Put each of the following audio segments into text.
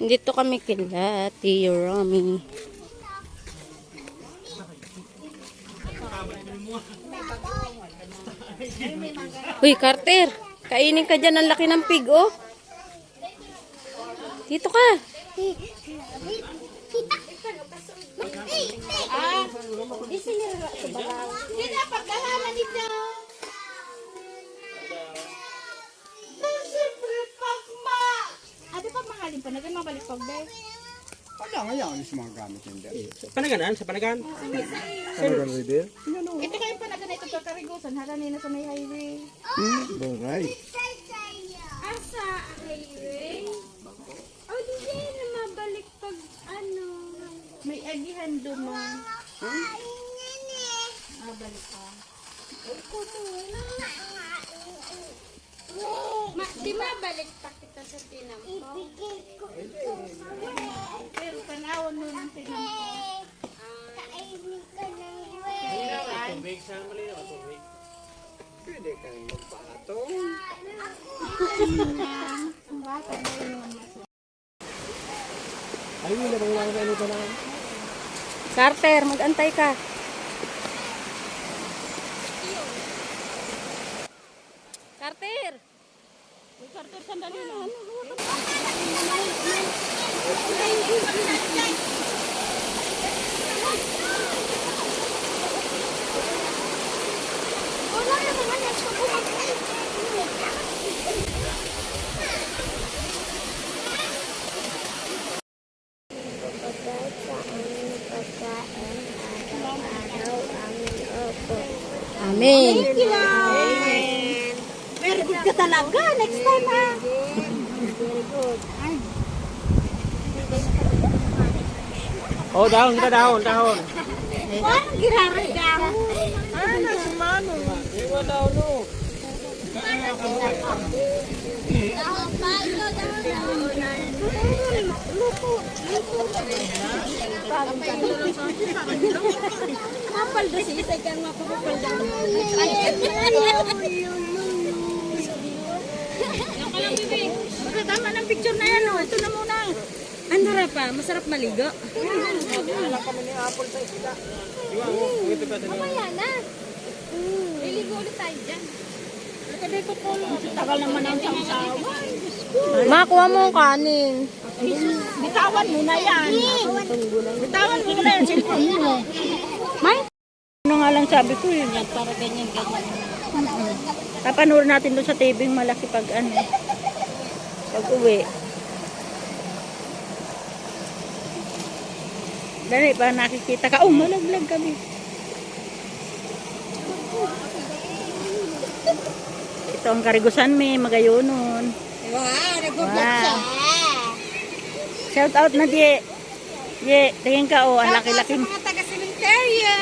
Dito kami kila Ate Rami. Uy, Carter. Kainin ka dyan. Ang laki ng pig, oh. Dito ka. Hindi na pagkalaman nito. Siyempre, pagma. Ate, pag mahalin pa, nagan mabalik pag be. Wala nga yan sa mga gamit yun dyan. Panagan, sa panagan. Panagan River? Ito kayo pa nagan ito kakarigusan. Harani na sa may highway. Bangay. Asa highway? O, di na mabalik pag ano. May agihan doon mo. Mabalik ka. Di mabalik pa kita sa tinampo. Pero panahon nun ang tinampo. Kainin ka ng Tubig sa malinaw, tubig. Pwede kang magpatong. ang bata na yun. Ay, wala bang mga ano pa na? Carter, mag-antay ka. Carter! Carter, sandali na. Amen. Amen. Very good ka talaga. Next time ha. Oh, dahon kita, dahon. Parang giraray dahon. Wala, no. Kapal na si Isay kang mapapapal daw. Tama ng picture na yan. Ito na muna. Ano pa? Masarap maligo. Wala kami ni Apple sa isda. Iwan mo, ito pa din. Mamaya na. Liligo ulit tayo dyan. Dito po. Tagal naman ang sangsawan. Makuha mo ang kanin. Bitawan mo na yan. Bitawan mo na yan. Cellphone mo. May? Ano nga lang sabi ko yun. Para ganyan. Papanoorin natin doon sa TV yung malaki pag ano. Pag uwi. Dali pa nakikita ka. Oh, malaglag kami. Ito ang karigusan may magayonon. Wow, nag-vlog siya. Shout out na di. Ye, tingin ka oh, ang laki-laki. Sa mga taga-cementerio.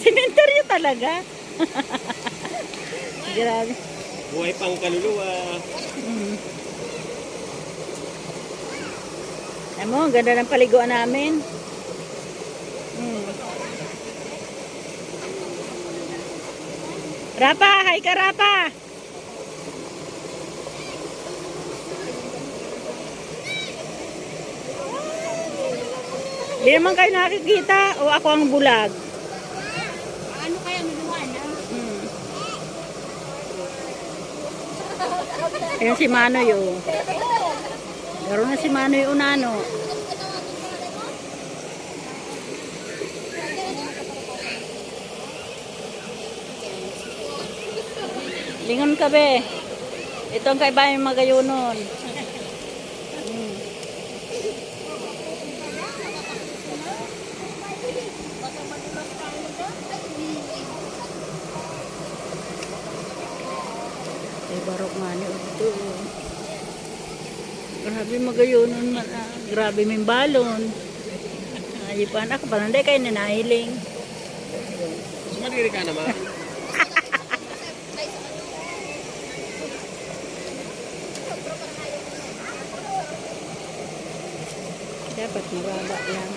Cementerio talaga. Grabe. Buhay pang kaluluwa. Alam mo, ang ganda ng paliguan namin. Rapa, hi ka Rapa. Hindi naman kayo nakikita o ako ang bulag. Ano kaya minuhan? Ayan si Manoy oh. Laro na si Manoy Unano. Lingon ka be. Ito ang kaiba yung magayunon. Ay barok nga niyo ito. Grabe magayunon man. Grabe may balon. Ay pa anak pa nanday kayo nanahiling. Sumadiri ka naman. Dapat mababa lang.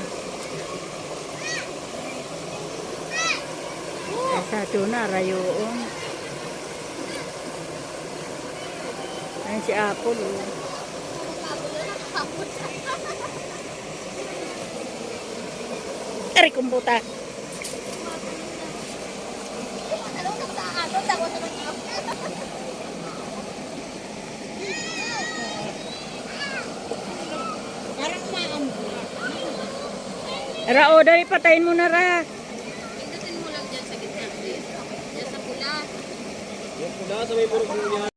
Sa tuna, rayoon. Ayan si Apple. Oh. Ari kumputa. Parang umaambon. Ra, o, dali patayin mo na, Ra. Pindutin mo lang dyan sa gitna. Dyan sa pula. Yung pula sa may burong niya.